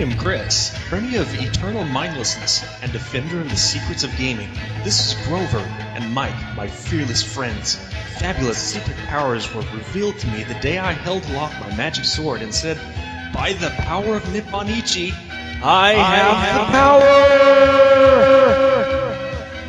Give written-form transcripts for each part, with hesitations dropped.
am Chris, Prinny of eternal mindlessness and defender of the secrets of gaming. This is Grover and Mike, my fearless friends. Fabulous secret powers were revealed to me the day I held aloft my magic sword and said, "By the power of Nipponichi, I have the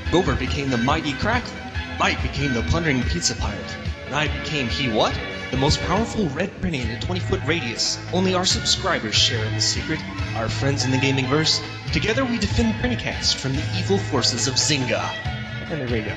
power!" Grover became the mighty Crackler. Mike became the plundering pizza pirate. And I became what? The most powerful red Prinny in a 20-foot radius. Only our subscribers share in the secret. Our friends in the gaming verse. Together we defend PrinnyCast from the evil forces of Zynga. And there we go.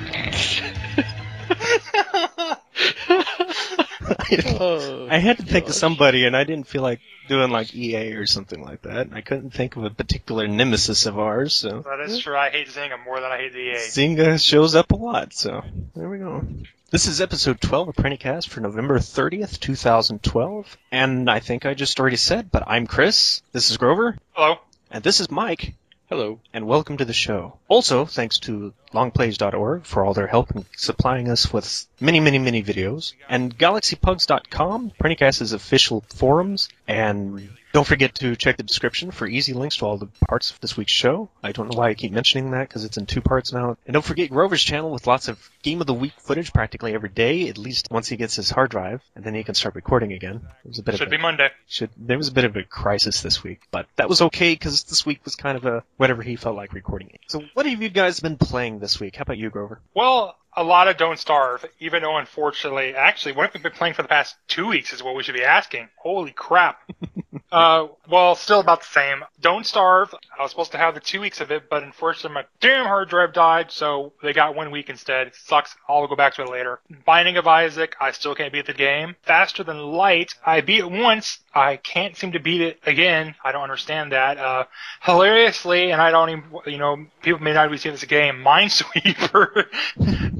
I had to think of somebody, and I didn't feel like doing like EA or something like that. I couldn't think of a particular nemesis of ours, so... That is true. I hate Zynga more than I hate the EA. Zynga shows up a lot, so there we go. This is episode 12 of PrinnyCast for November 30th, 2012. And I think I just already said, but I'm Chris. This is Grover. Hello. And this is Mike. Hello. And welcome to the show. Also, thanks to longplays.org for all their help in supplying us with many videos. And galaxypugs.com, PrinnyCast's official forums. And don't forget to check the description for easy links to all the parts of this week's show. I don't know why I keep mentioning that, because it's in 2 parts now. And don't forget Grover's channel with lots of Game of the Week footage practically every day, at least once he gets his hard drive, and then he can start recording again. Should be Monday. There was a bit of a crisis this week, but that was okay, because this week was kind of a whatever he felt like recording it. So what have you guys been playing this week? How about you, Grover? Well, a lot of Don't Starve, even though unfortunately, actually, what have we been playing for the past 2 weeks is what we should be asking. Holy crap. Well, still about the same. Don't Starve, I was supposed to have the 2 weeks of it, but unfortunately my damn hard drive died, so they got 1 week instead. It sucks. I'll go back to it later. Binding of Isaac, I still can't beat the game. Faster Than Light, I beat it once. I can't seem to beat it again. I don't understand that. Hilariously, and I don't even, people may not be seeing this game, Minesweeper.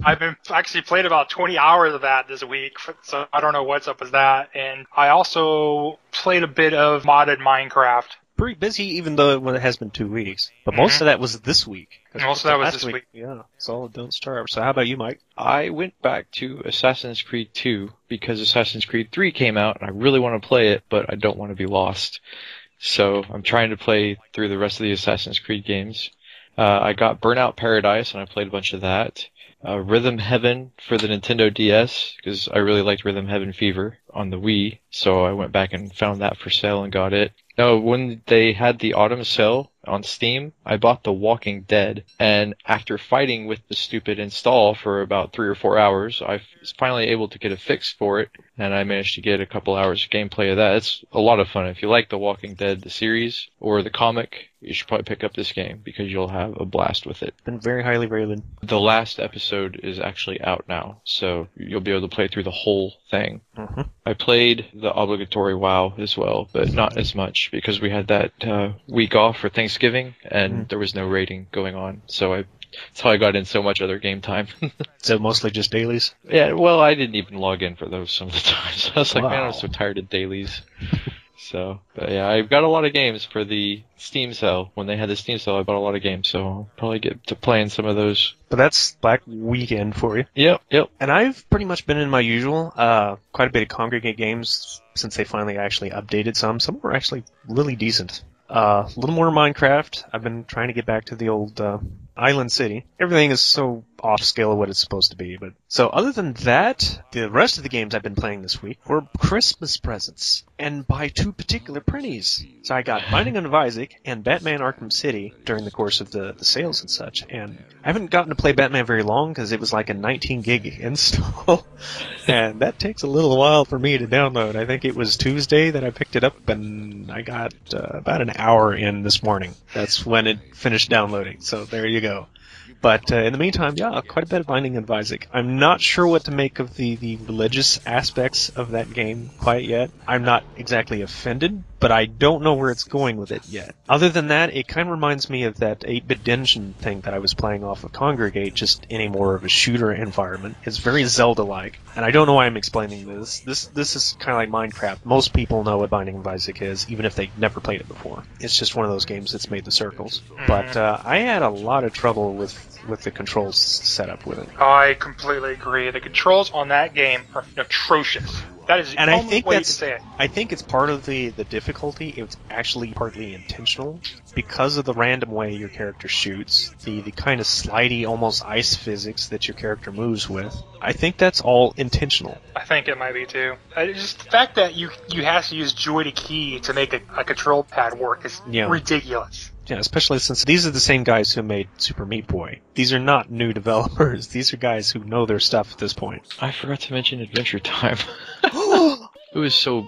I've been actually played about 20 hours of that this week, so I don't know what's up with that. And I also played a bit of modded Minecraft. Pretty busy, even though it has been 2 weeks. But most of that was this week. Most of that was this week. Yeah, it's all Don't Starve. So how about you, Mike? I went back to Assassin's Creed 2 because Assassin's Creed 3 came out, and I really want to play it, but I don't want to be lost. So I'm trying to play through the rest of the Assassin's Creed games. I got Burnout Paradise, and I played a bunch of that. Rhythm Heaven for the Nintendo DS, because I really liked Rhythm Heaven Fever on the Wii, so I went back and found that for sale and got it. No, when they had the autumn sale on Steam, I bought The Walking Dead, and after fighting with the stupid install for about 3 or 4 hours, I was finally able to get a fix for it, and I managed to get a couple hours of gameplay of that. It's a lot of fun. If you like The Walking Dead, the series, or the comic, you should probably pick up this game, because you'll have a blast with it. Been very highly rated. The last episode is actually out now, so you'll be able to play through the whole thing. Mm-hmm. I played the obligatory WoW as well, but not as much, because we had that week off for Thanksgiving, and there was no raiding going on, so that's how I got in so much other game time. So mostly just dailies? Yeah, well, I didn't even log in for those some of the times. I was like, Wow. Man, I'm so tired of dailies. So, but yeah, I've got a lot of games for the Steam sale. When they had the Steam sale, I bought a lot of games, so I'll probably get to playing some of those. But that's Black Weekend for you. Yep. And I've pretty much been in my usual, quite a bit of Congregate games since they finally actually updated some. Some were actually really decent. A little more Minecraft. I've been trying to get back to the old Island City. Everything is so off scale of what it's supposed to be. But so other than that, the rest of the games I've been playing this week were Christmas presents, and by 2 particular Prinnies. So I got Binding of Isaac and Batman Arkham City during the course of the sales and such. And I haven't gotten to play Batman very long because it was like a 19 gig install. And that takes a little while for me to download. I think it was Tuesday that I picked it up, and I got about an hour in this morning. That's when it finished downloading. So there you go. But in the meantime, yeah, quite a bit of Binding of Isaac. I'm not sure what to make of the religious aspects of that game quite yet. I'm not exactly offended, but I don't know where it's going with it yet. Other than that, it kind of reminds me of that 8-bit dungeon thing that I was playing off of Congregate, just in a more of a shooter environment. It's very Zelda-like, and I don't know why I'm explaining this. This is kind of like Minecraft. Most people know what Binding of Isaac is, even if they've never played it before. It's just one of those games that's made the circles. But I had a lot of trouble with the controls set up with it. I completely agree. The controls on that game are atrocious. That is the And I only think way you that's, can say it. I think it's part of the difficulty. It's actually partly intentional because of the random way your character shoots, the kind of slidey, almost ice physics that your character moves with. I think that's all intentional. I think it might be too. Just the fact that you have to use joy to key to make a control pad work is ridiculous. Yeah, especially since these are the same guys who made Super Meat Boy. These are not new developers. These are guys who know their stuff at this point. I forgot to mention Adventure Time. It was so...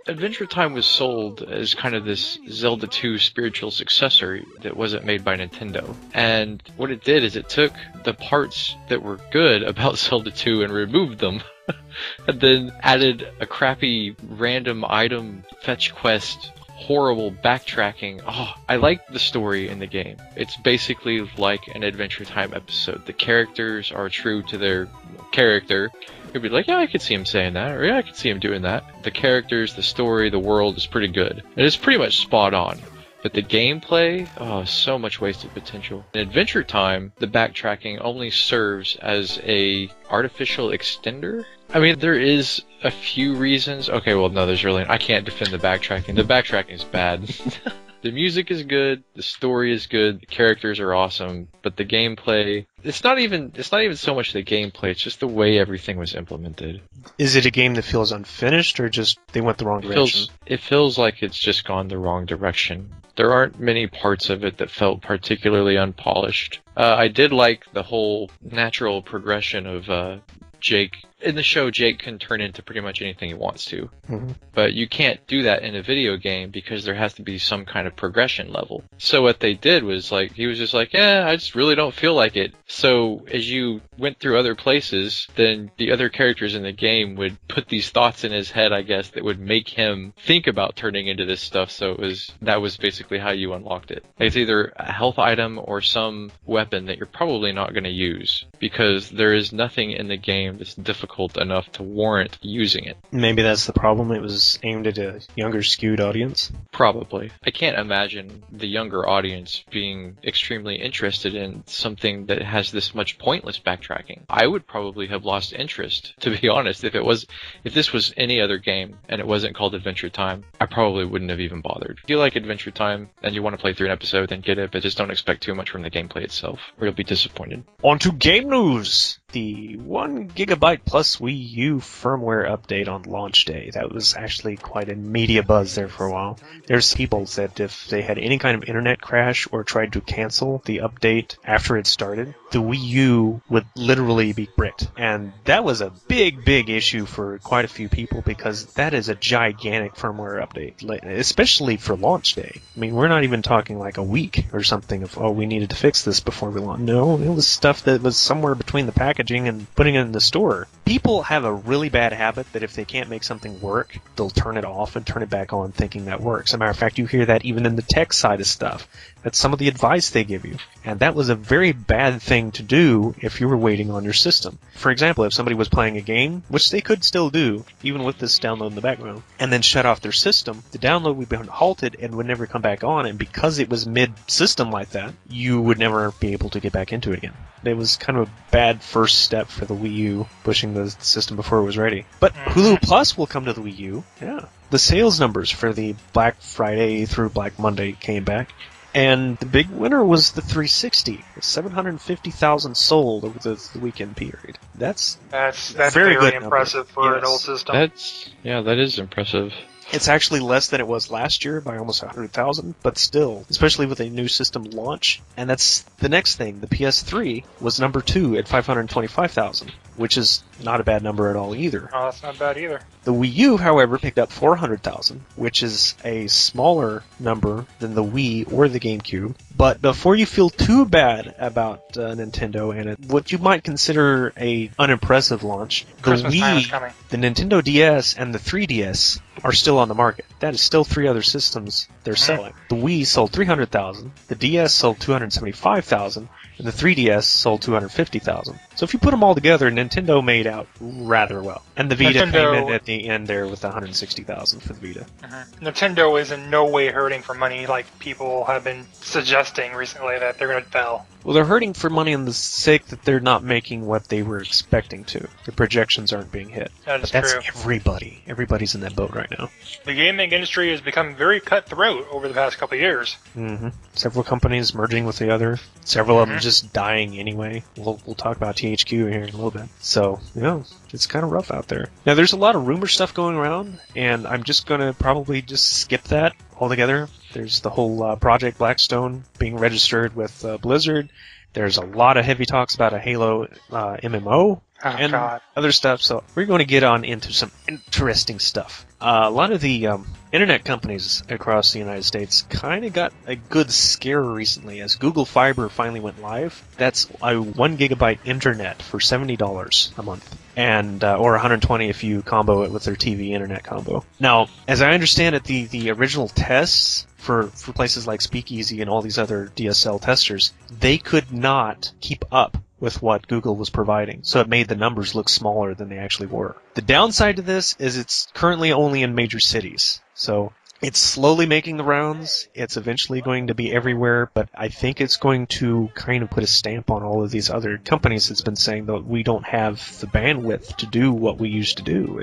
Adventure Time was sold as kind of this Zelda 2 spiritual successor that wasn't made by Nintendo. And what it did is it took the parts that were good about Zelda 2 and removed them. And then added a crappy random item fetch quest, horrible backtracking. Oh, I like the story in the game. It's basically like an Adventure Time episode. The characters are true to their character. You'd be like, yeah, I could see him saying that, or yeah, I could see him doing that. The characters, the story, the world is pretty good. It is pretty much spot on. But the gameplay, oh, so much wasted potential. In Adventure Time, the backtracking only serves as a artificial extender. I mean, there is a few reasons. Okay, well, no, there's really... I can't defend the backtracking. The backtracking is bad. The music is good, the story is good, the characters are awesome, but the gameplay... It's not even so much the gameplay, it's just the way everything was implemented. Is it a game that feels unfinished, or just they went the wrong direction? It feels like it's just gone the wrong direction. There aren't many parts of it that felt particularly unpolished. I did like the whole natural progression of Jake. In the show, Jake can turn into pretty much anything he wants to. Mm-hmm. But you can't do that in a video game because there has to be some kind of progression level. So what they did was, like, he was just like, I just really don't feel like it. So as you went through other places, then the other characters in the game would put these thoughts in his head, I guess, that would make him think about turning into this stuff. So that was basically how you unlocked it. It's either a health item or some weapon that you're probably not going to use, because there is nothing in the game that's difficult enough to warrant using it. Maybe that's the problem. It was aimed at a younger skewed audience. Probably. I can't imagine the younger audience being extremely interested in something that has this much pointless backtracking. I would probably have lost interest, to be honest. If this was any other game and it wasn't called Adventure Time, I probably wouldn't have even bothered. If you like Adventure Time and you want to play through an episode, then get it, but just don't expect too much from the gameplay itself, or you'll be disappointed. On to game news! The 1 GB plus Wii U firmware update on launch day. That was actually quite a media buzz there for a while. There's people that if they had any kind of internet crash or tried to cancel the update after it started, the Wii U would literally be bricked. And that was a big issue for quite a few people, because that is a gigantic firmware update, especially for launch day. I mean, we're not even talking like a week or something of, we needed to fix this before we launch. No, it was stuff that was somewhere between the packaging and putting it in the store. People have a really bad habit that if they can't make something work, they'll turn it off and turn it back on thinking that works. As a matter of fact, you hear that even in the tech side of stuff. That's some of the advice they give you. And that was a very bad thing to do if you were waiting on your system. For example, if somebody was playing a game, which they could still do, even with this download in the background, and then shut off their system, the download would be halted and would never come back on, and because it was mid-system like that, you would never be able to get back into it again. It was kind of a bad first step for the Wii U, pushing the system before it was ready. But Hulu Plus will come to the Wii U. Yeah. The sales numbers for the Black Friday through Black Monday came back, and the big winner was the 360. 750,000 sold over the weekend period. That's very good impressive for an old system. That is impressive. It's actually less than it was last year by almost 100,000, but still, especially with a new system launch. And that's the next thing. The PS3 was number 2 at 525,000, which is not a bad number at all either. Oh, that's not bad either. The Wii U, however, picked up 400,000, which is a smaller number than the Wii or the GameCube. But before you feel too bad about Nintendo and what you might consider a unimpressive launch, the Christmas time is Wii, coming. the Nintendo DS, and the 3DS are still on the market. That is still 3 other systems they're selling. The Wii sold 300,000, the DS sold 275,000, and the 3DS sold 250,000. So if you put them all together, Nintendo made out rather well. And the Vita came in at the end there with 160,000 for the Vita. Nintendo is in no way hurting for money like people have been suggesting recently that they're going to fail. Well, they're hurting for money in the sake that they're not making what they were expecting to. The projections aren't being hit. That is But that's true. everybody. Everybody's in that boat right now. The gaming industry has become very cutthroat over the past couple of years. Mm-hmm. Several companies merging with the other. Several of them just dying anyway. We'll talk about THQ here in a little bit. So, it's kind of rough out there. Now, there's a lot of rumor stuff going around, and I'm just going to probably just skip that altogether. There's the whole Project Blackstone being registered with Blizzard. There's a lot of heavy talks about a Halo MMO and God. other stuff. So we're going to get on into some interesting stuff. A lot of the internet companies across the United States kind of got a good scare recently as Google Fiber finally went live. That's a 1 gigabyte internet for $70 a month. And or $120 if you combo it with their TV internet combo. Now, as I understand it, the original tests for places like Speakeasy and all these other DSL testers, they could not keep up with what Google was providing, so it made the numbers look smaller than they actually were. The downside to this is it's currently only in major cities, so it's slowly making the rounds. It's eventually going to be everywhere, but I think it's going to kind of put a stamp on all of these other companies that's been saying that we don't have the bandwidth to do what we used to do.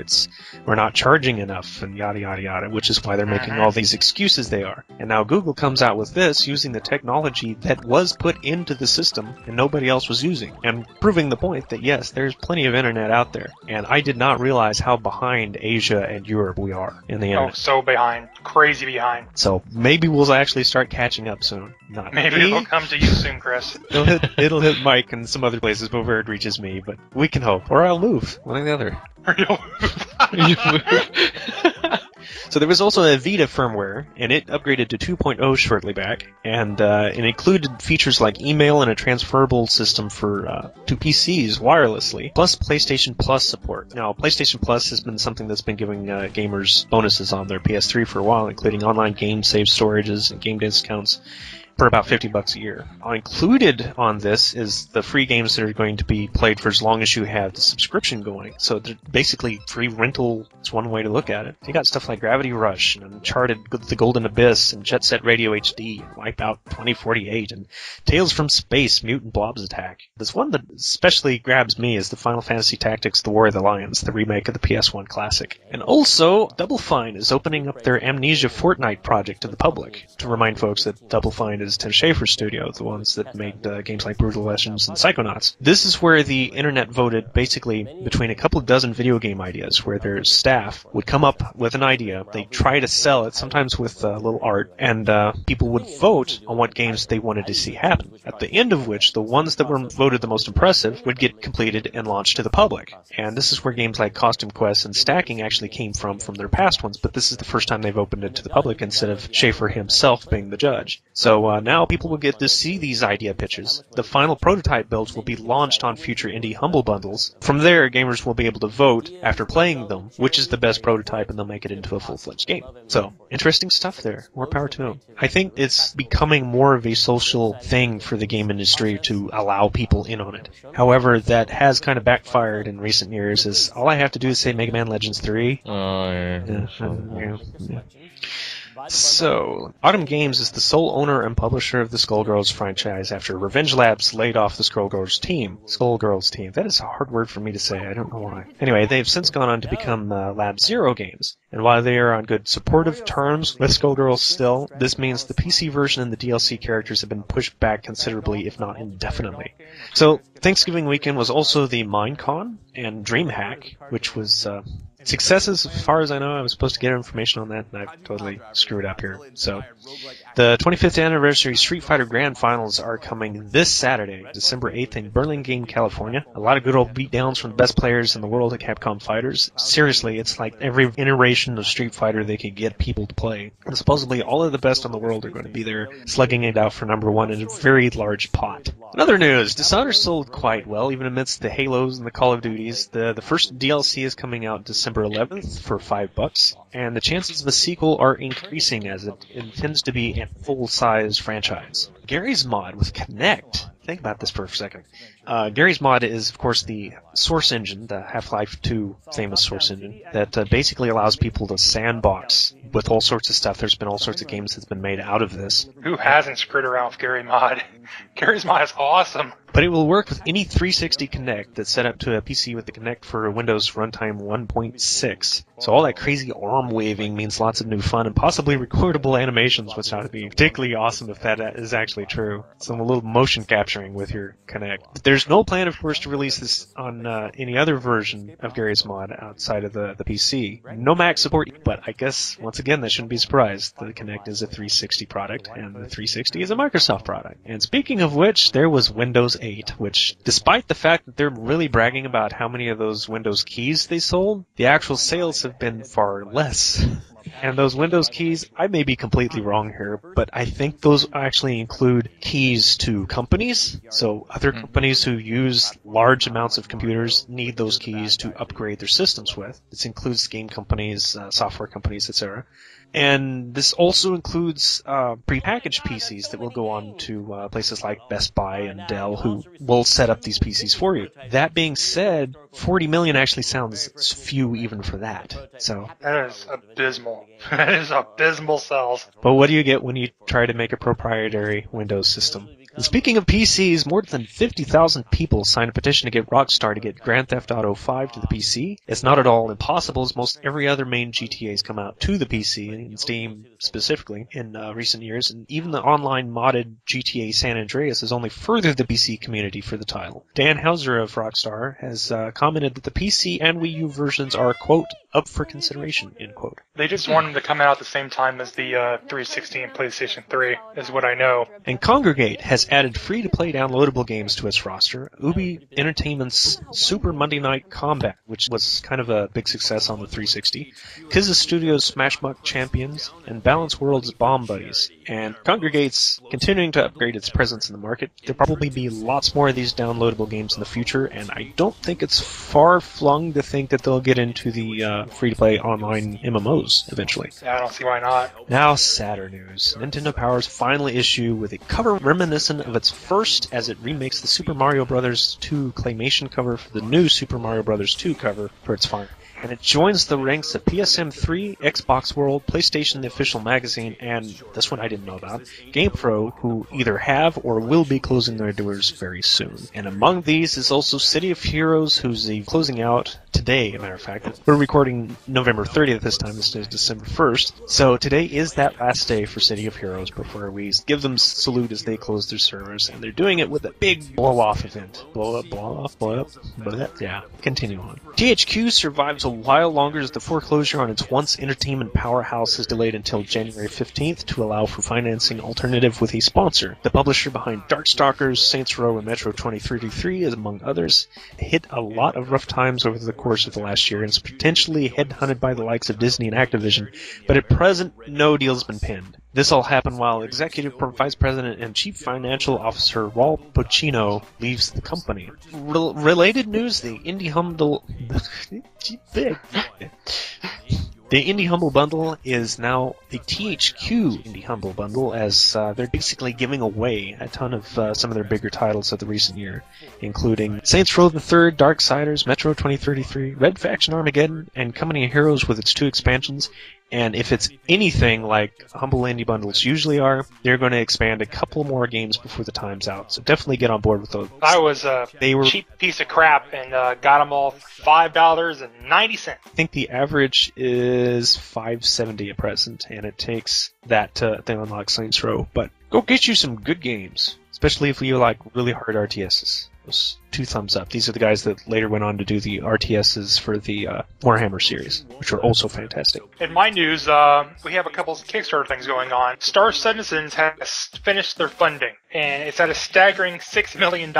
We're not charging enough and yada yada yada, which is why they're making all these excuses they are. And now Google comes out with this using the technology that was put into the system and nobody else was using, and proving the point that yes, there's plenty of internet out there. And I did not realize how behind Asia and Europe we are in the internet. Oh, so behind. Crazy behind. So maybe we'll actually start catching up soon. Not Maybe me. it'll come to you soon, Chris. It'll hit Mike and some other places before it reaches me, but we can hope. Or I'll move. One or the other. So there was also a Vita firmware, and it upgraded to 2.0 shortly back, and it included features like email and a transferable system for to PCs wirelessly, plus PlayStation Plus support. Now, PlayStation Plus has been something that's been giving gamers bonuses on their PS3 for a while, including online game save storages and game discounts for about $50 a year. Included on this is the free games that are going to be played for as long as you have the subscription going. So they're basically free rental. It's one way to look at it. You got stuff like Gravity Rush and Uncharted The Golden Abyss and Jet Set Radio HD and Wipeout 2048 and Tales from Space Mutant Blobs Attack. This one that especially grabs me is the Final Fantasy Tactics The War of the Lions, the remake of the PS1 classic. And also, Double Fine is opening up their Amnesia Fortnite project to the public. To remind folks that Double Fine is Tim Schafer's studio, the ones that made games like Brutal Legends and Psychonauts. This is where the internet voted basically between a couple of dozen video game ideas, where their staff would come up with an idea, they'd try to sell it, sometimes with a little art, and people would vote on what games they wanted to see happen. At the end of which, the ones that were voted the most impressive would get completed and launched to the public. And this is where games like Costume Quest and Stacking actually came from their past ones, but this is the first time they've opened it to the public instead of Schafer himself being the judge. So now people will get to see these idea pitches. The final prototype builds will be launched on future indie Humble Bundles. From there, gamers will be able to vote after playing them, which is the best prototype, and they'll make it into a full-fledged game. So, interesting stuff there. More power to them. I think it's becoming more of a social thing for the game industry to allow people in on it. However, that has kind of backfired in recent years, as all I have to do is say Mega Man Legends 3. Oh, yeah. Yeah. So, Autumn Games is the sole owner and publisher of the Skullgirls franchise after Revenge Labs laid off the Skullgirls team. That is a hard word for me to say, I don't know why. Anyway, they've since gone on to become Lab Zero Games, and while they are on good supportive terms with Skullgirls still, this means the PC version and the DLC characters have been pushed back considerably, if not indefinitely. So, Thanksgiving weekend was also the Minecon and DreamHack, which was successes, as far as I know. I was supposed to get information on that, and I've totally screwed up here. So, the 25th anniversary Street Fighter Grand Finals are coming this Saturday, December 8th in Burlingame, California. A lot of good old beatdowns from the best players in the world at Capcom Fighters. Seriously, it's like every iteration of Street Fighter they could get people to play. And supposedly all of the best in the world are going to be there, slugging it out for number one in a very large pot. In other news, Dishonored sold quite well, even amidst the Halos and the Call of Duties. The first DLC is coming out December 11th for $5, and the chances of a sequel are increasing as it intends to be a full-size franchise. Gary's Mod with Kinect. Think about this for a second. Gary's Mod is, of course, the source engine, the Half-Life 2 famous source engine, that basically allows people to sandbox with all sorts of stuff. There's been all sorts of games that's been made out of this. Who hasn't screwed around with Gary Mod? Gary's Mod is awesome. But it will work with any 360 Connect that's set up to a PC with the Connect for Windows Runtime 1.6. So all that crazy arm waving means lots of new fun and possibly recordable animations, which ought to be particularly awesome if that is actually true. Some little motion capturing with your Connect. But there's no plan, of course, to release this on any other version of Gary's Mod outside of the PC. No Mac support, but I guess, once again, that shouldn't be a surprise. The Connect is a 360 product, and the 360 is a Microsoft product. And speaking of which, there was Windows 8, which, despite the fact that they're really bragging about how many of those Windows keys they sold, the actual sales have been far less. And those Windows keys, I may be completely wrong here, but I think those actually include keys to companies. So other companies who use large amounts of computers need those keys to upgrade their systems with. This includes game companies, software companies, etc. And this also includes prepackaged PCs that will go on to places like Best Buy and Dell, who will set up these PCs for you. That being said, 40 million actually sounds few even for that. So that is abysmal. That is abysmal sales. But what do you get when you try to make a proprietary Windows system? And speaking of PCs, more than 50,000 people signed a petition to get Rockstar to get Grand Theft Auto 5 to the PC. It's not at all impossible, as most every other main GTA's come out to the PC, and Steam specifically, in recent years, and even the online modded GTA San Andreas has only furthered the PC community for the title. Dan Houser of Rockstar has commented that the PC and Wii U versions are, quote, up for consideration, end quote. They just want them to come out at the same time as the 360 and PlayStation 3, is what I know. And Congregate has added free-to-play downloadable games to its roster. Ubi Entertainment's Super Monday Night Combat, which was kind of a big success on the 360, Kizza Studios' Smashmuck Champions, and Balance World's Bomb Buddies. And Congregate's continuing to upgrade its presence in the market. There'll probably be lots more of these downloadable games in the future, and I don't think it's far-flung to think that they'll get into the free-to-play online MMOs eventually. Yeah, I don't see why not. Now, sadder news. Nintendo Power's final issue with a cover reminiscent of its first as it remakes the Super Mario Bros. 2 claymation cover for the new Super Mario Bros. 2 cover for its final. And it joins the ranks of PSM3, Xbox World, PlayStation The Official Magazine, and this one I didn't know about, GamePro, who either have or will be closing their doors very soon. And among these is also City of Heroes, who's closing out today, as a matter of fact. We're recording November 30th this time, this is December 1st. So today is that last day for City of Heroes before we give them salute as they close their servers, and they're doing it with a big blow-off event. Blow up, blow off, blow up, blow up, yeah, continue on. THQ survives a while longer as the foreclosure on its once entertainment powerhouse is delayed until January 15th to allow for financing alternative with a sponsor. The publisher behind Darkstalkers, Saints Row, and Metro 2033 is among others. Hit a lot of rough times over the course of the last year and is potentially headhunted by the likes of Disney and Activision, but at present no deal's been pinned. This all happened while Executive Vice President and Chief Financial Officer Walt Pacino leaves the company. Related news, the Indie Humble Bundle is now the THQ Indie Humble Bundle, as they're basically giving away a ton of some of their bigger titles of the recent year, including Saints Row the Third, Darksiders, Metro 2033, Red Faction Armageddon, and Company of Heroes with its 2 expansions. And if it's anything like Humble Indie Bundles usually are, they're going to expand a couple more games before the time's out. So definitely get on board with those. I was a cheap piece of crap and got them all for $5.90. I think the average is $5.70 at present, and it takes that to unlock Saints Row. But go get you some good games, especially if you like really hard RTSs. Those 2 thumbs up. These are the guys that later went on to do the RTSs for the Warhammer series, which are also fantastic. In my news, we have a couple of Kickstarter things going on. Star Citizens has finished their funding, and it's at a staggering $6 million.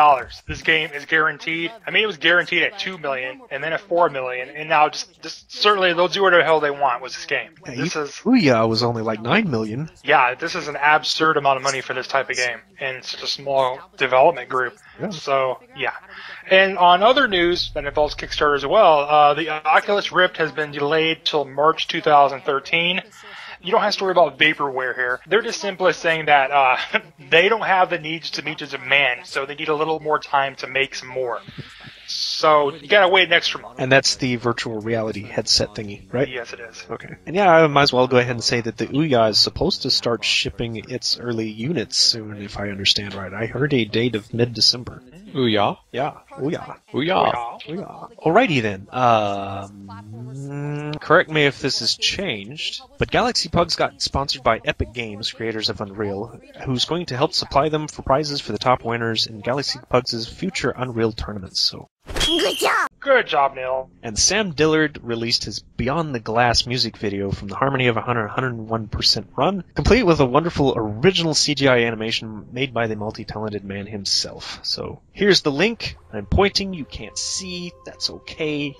This game is guaranteed. I mean, it was guaranteed at $2 million, and then at $4 million, and now just certainly they'll do whatever the hell they want with this game. Yeah, Booyah was only like $9 million. Yeah, this is an absurd amount of money for this type of game, and such a small development group. Yeah. So, yeah. And on other news that involves Kickstarter as well, the Oculus Rift has been delayed till March 2013. You don't have to worry about vaporware here. They're just simply saying that they don't have the needs to meet the demand, so they need a little more time to make some more. So you gotta wait an extra month. And that's the virtual reality headset thingy, right? Yes, it is. Okay. And yeah, I might as well go ahead and say that the Ouya is supposed to start shipping its early units soon, if I understand right. I heard a date of mid-December. Ouya? Yeah, Ouya. Ouya. Ouya. Alrighty then. Correct me if this has changed, but Galaxy Pugs got sponsored by Epic Games, creators of Unreal, who's going to help supply them for prizes for the top winners in Galaxy Pugs' future Unreal tournaments. So. Good job, Neil. And Sam Dillard released his Beyond the Glass music video from the Harmony of 101% run, complete with a wonderful original CGI animation made by the multi-talented man himself. So here's the link. I'm pointing, you can't see, that's okay.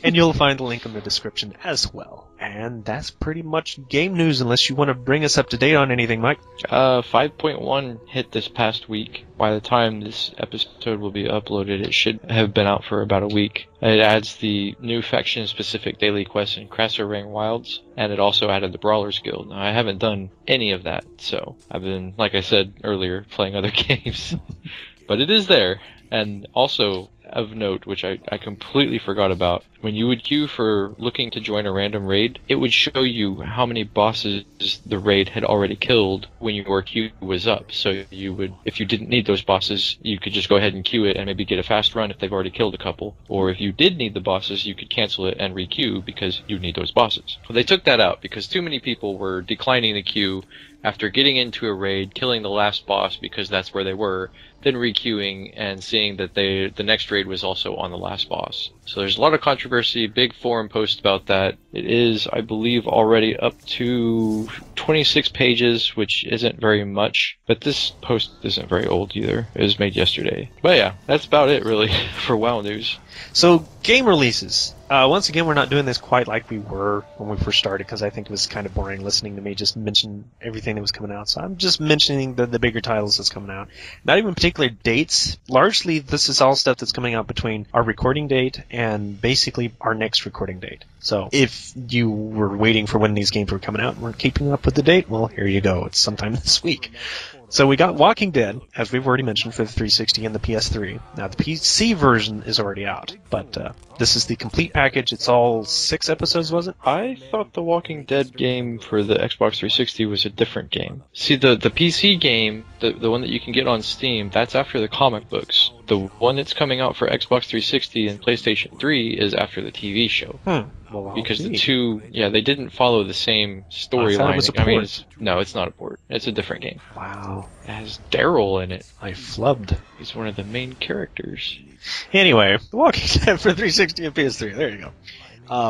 And you'll find the link in the description as well. And that's pretty much game news, unless you want to bring us up to date on anything, Mike. 5.1 hit this past week. By the time this episode will be uploaded, it should have been out for about a week. It adds the new faction-specific daily quest in Crasser Ring Wilds, and it also added the Brawlers Guild. Now, I haven't done any of that, so I've been, like I said earlier, playing other games. But it is there. And also, of note, which I completely forgot about, when you would queue for looking to join a random raid, it would show you how many bosses the raid had already killed when your queue was up. So you would, if you didn't need those bosses, you could just go ahead and queue it and maybe get a fast run if they've already killed a couple. Or if you did need the bosses, you could cancel it and re-queue because you need those bosses. Well, they took that out because too many people were declining the queue after getting into a raid, killing the last boss because that's where they were, then re-queuing and seeing that the next raid was also on the last boss. So there's a lot of controversy, big forum post about that. It is, I believe, already up to 26 pages, which isn't very much, but this post isn't very old either. It was made yesterday. But yeah, that's about it really for WoW news. So, game releases. Once again, we're not doing this quite like we were when we first started, because I think it was kind of boring listening to me just mention everything that was coming out. So I'm just mentioning the bigger titles that's coming out. Not even particular dates. Largely, this is all stuff that's coming out between our recording date and basically our next recording date. So if you were waiting for when these games were coming out and weren't keeping up with the date, well, here you go. It's sometime this week. So we got Walking Dead, as we've already mentioned, for the 360 and the PS3. Now, the PC version is already out, but this is the complete package. It's all 6 episodes, was it? I thought the Walking Dead game for the Xbox 360 was a different game. See, the PC game, the one that you can get on Steam, that's after the comic books. The one that's coming out for Xbox 360 and PlayStation 3 is after the TV show. Well, because the two, they didn't follow the same storyline. I mean, no, it's not a port. It's a different game. Wow. It has Daryl in it. I flubbed. He's one of the main characters. Anyway, The Walking Dead for 360 and PS3. There you go.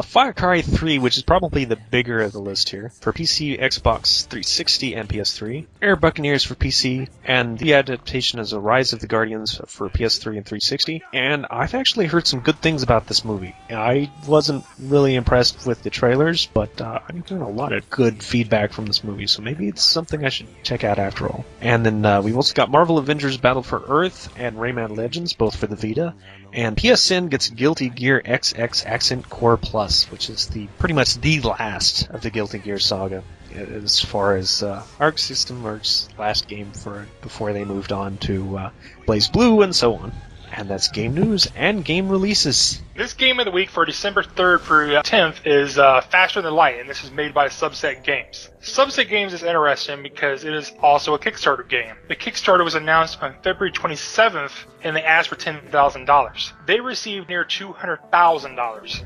Far Cry 3, which is probably the bigger of the list here, for PC, Xbox 360, and PS3. Air Buccaneers for PC, and the adaptation is A Rise of the Guardians for PS3 and 360. And I've actually heard some good things about this movie. I wasn't really impressed with the trailers, but I'm hearing a lot of good feedback from this movie, so maybe it's something I should check out after all. And then we've also got Marvel Avengers Battle for Earth and Rayman Legends, both for the Vita. And PSN gets Guilty Gear XX Accent Core Plus, which is pretty much the last of the Guilty Gear saga, as far as Arc System Works' last game before they moved on to Blaze Blue and so on. And that's game news and game releases. This game of the week for December 3rd through 10th is Faster Than Light, and this is made by Subset Games. Subset Games is interesting because it is also a Kickstarter game. The Kickstarter was announced on February 27th, and they asked for $10,000. They received near $200,000.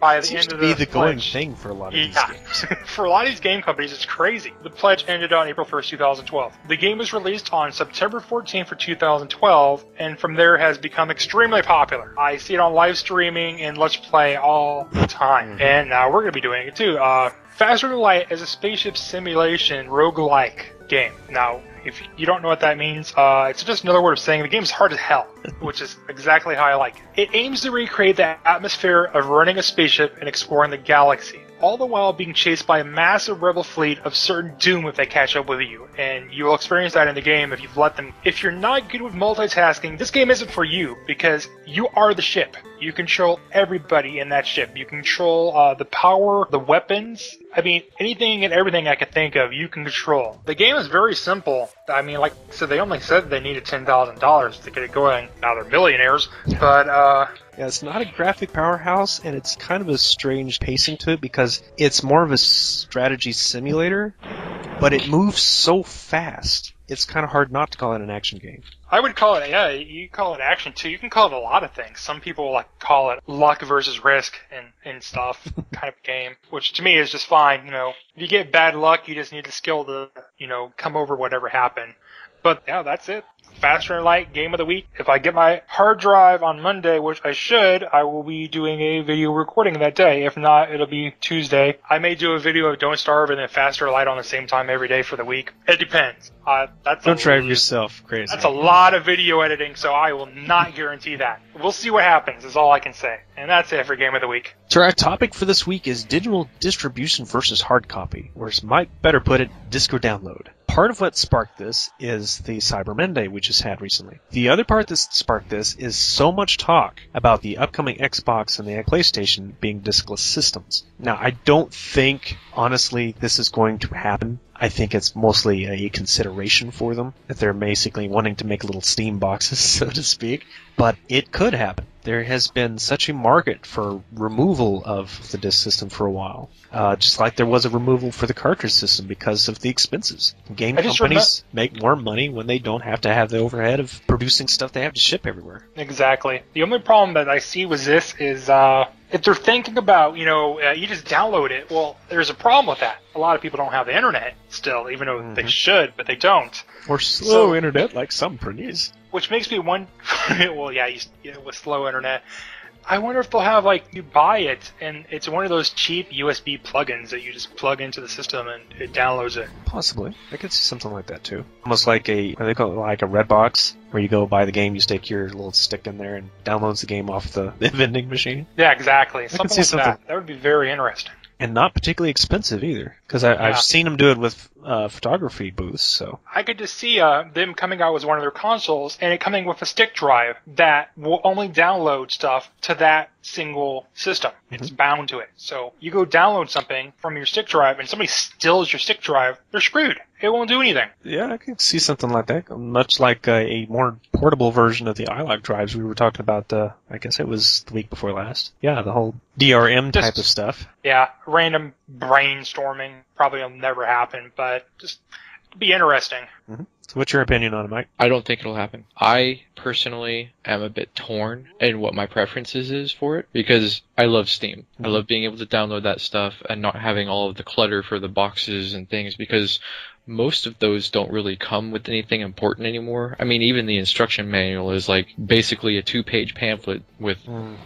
By the Seems end of to be the going pledge. thing for a lot of these games. For a lot of these game companies, it's crazy. The pledge ended on April 1st, 2012. The game was released on September 14th for 2012, and from there has become extremely popular. I see it on live streaming and Let's Play all the time, and now we're going to be doing it too. Faster Than Light is a spaceship simulation roguelike game. Now, if you don't know what that means, it's just another word of saying the game's hard as hell, which is exactly how I like it. It aims to recreate the atmosphere of running a spaceship and exploring the galaxy. all the while being chased by a massive rebel fleet of certain doom if they catch up with you. And you will experience that in the game if you've let them. If you're not good with multitasking, this game isn't for you, because you are the ship. You control everybody in that ship. You control the power, the weapons. I mean, anything and everything I could think of, you can control. The game is very simple. I mean, like I said, they only said they needed $10,000 to get it going. Now they're millionaires, but Yeah, it's not a graphic powerhouse, and it's kind of a strange pacing to it because it's more of a strategy simulator, but it moves so fast. It's kind of hard not to call it an action game. I would call it, yeah, you call it action too. You can call it a lot of things. Some people like call it luck versus risk and stuff kind of game, which to me is just fine. You know, if you get bad luck, you just need the skill to, you know, come over whatever happened. But yeah, that's it. Faster and Light Game of the Week. If I get my hard drive on Monday, which I should, I will be doing a video recording that day. If not, it'll be Tuesday. I may do a video of Don't Starve and then Faster Light on the same time every day for the week. It depends. Don't drive yourself crazy. That's a lot of video editing, so I will not guarantee that. We'll see what happens, is all I can say. And that's it for Game of the Week. So our topic for this week is digital distribution versus hard copy, or as Mike better put it, disc or download. Part of what sparked this is the Cyber Monday we just had recently. The other part that sparked this is so much talk about the upcoming Xbox and the PlayStation being discless systems. Now, I don't think, honestly, this is going to happen. I think it's mostly a consideration for them, that they're basically wanting to make little Steam boxes, so to speak. But it could happen. There has been such a market for removal of the disc system for a while. Just like there was a removal for the cartridge system because of the expenses. Game companies make more money when they don't have to have the overhead of producing stuff they have to ship everywhere. Exactly. The only problem that I see with this is if they're thinking about, you know, you just download it, well, there's a problem with that. A lot of people don't have the internet still, even though they should, but they don't. Or slow internet like some Prinnies. Which makes me wonder, well, yeah, with slow internet. I wonder if they'll have, like, you buy it, and it's one of those cheap USB plugins that you just plug into the system and it downloads it. Possibly. I could see something like that, too. Almost like what do they call it, like a Redbox, where you go buy the game, you stick your little stick in there and downloads the game off the vending machine. Yeah, exactly. Something like that. That would be very interesting. And not particularly expensive either, because I've seen them do it with photography booths. So I could just see them coming out with one of their consoles and it coming with a stick drive that will only download stuff to that single system. It's bound to it. So you go download something from your stick drive and somebody steals your stick drive, they're screwed. It won't do anything. Yeah, I can see something like that. Much like a more portable version of the iLock drives we were talking about, I guess it was the week before last. Yeah, the whole DRM type of stuff. Yeah, random brainstorming. Probably will never happen, but just be interesting. So what's your opinion on it, Mike? I don't think it'll happen. I personally am a bit torn in what my preferences is for it, because I love Steam. I love being able to download that stuff and not having all of the clutter for the boxes and things, because most of those don't really come with anything important anymore. I mean, even the instruction manual is like basically a 2-page pamphlet with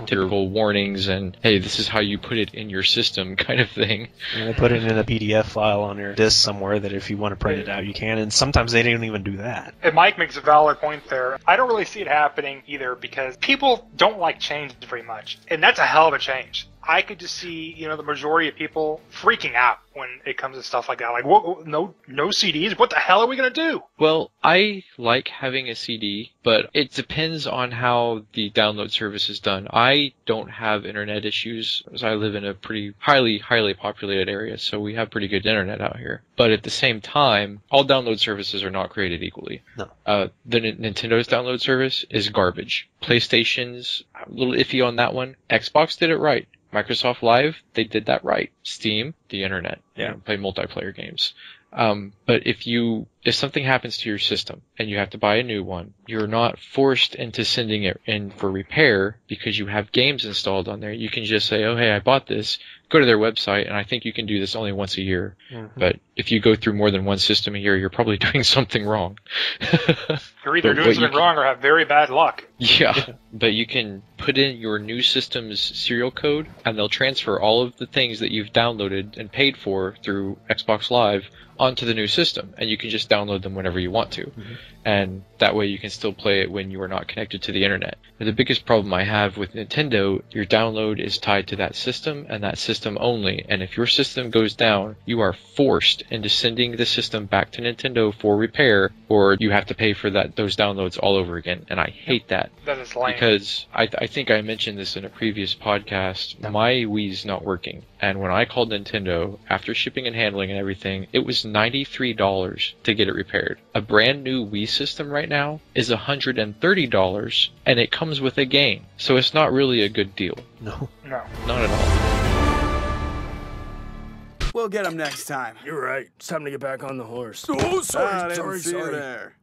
typical warnings and, hey, this is how you put it in your system kind of thing. And they put it in a PDF file on your disk somewhere that if you want to print it out, you can. And sometimes they don't even do that. And Mike makes a valid point there. I don't really see it happening either, because people don't like change very much. And that's a hell of a change. I could just see, you know, the majority of people freaking out when it comes to stuff like that. Like, no CDs? What the hell are we going to do? Well, I like having a CD, but it depends on how the download service is done. I don't have internet issues, as I live in a pretty highly populated area, so we have pretty good internet out here. But at the same time, all download services are not created equally. No. The Nintendo's download service is garbage. PlayStation's a little iffy on that one. Xbox did it right. Microsoft Live, they did that right. Steam, the internet. Yeah. Play multiplayer games. But if something happens to your system and you have to buy a new one, you're not forced into sending it in for repair because you have games installed on there. You can just say, oh, hey, I bought this. Go to their website, and I think you can do this only once a year. But if you go through more than one system a year, you're probably doing something wrong. You're either doing something wrong or have very bad luck. Yeah, but you can put in your new system's serial code, and they'll transfer all of the things that you've downloaded and paid for through Xbox Live onto the new system, and you can just download them whenever you want to. And that way you can still play it when you are not connected to the internet. But the biggest problem I have with Nintendo, your download is tied to that system and that system only. And if your system goes down, you are forced into sending the system back to Nintendo for repair, or you have to pay for those downloads all over again. And I hate that. That is lame. Because I think I mentioned this in a previous podcast. My Wii's not working. And when I called Nintendo, after shipping and handling and everything, it was $93 to get it repaired. A brand new Wii system right now is $130, and it comes with a game. So it's not really a good deal. No. No. Not at all. We'll get him next time. You're right. It's time to get back on the horse. Oh, sorry, Sorry. there.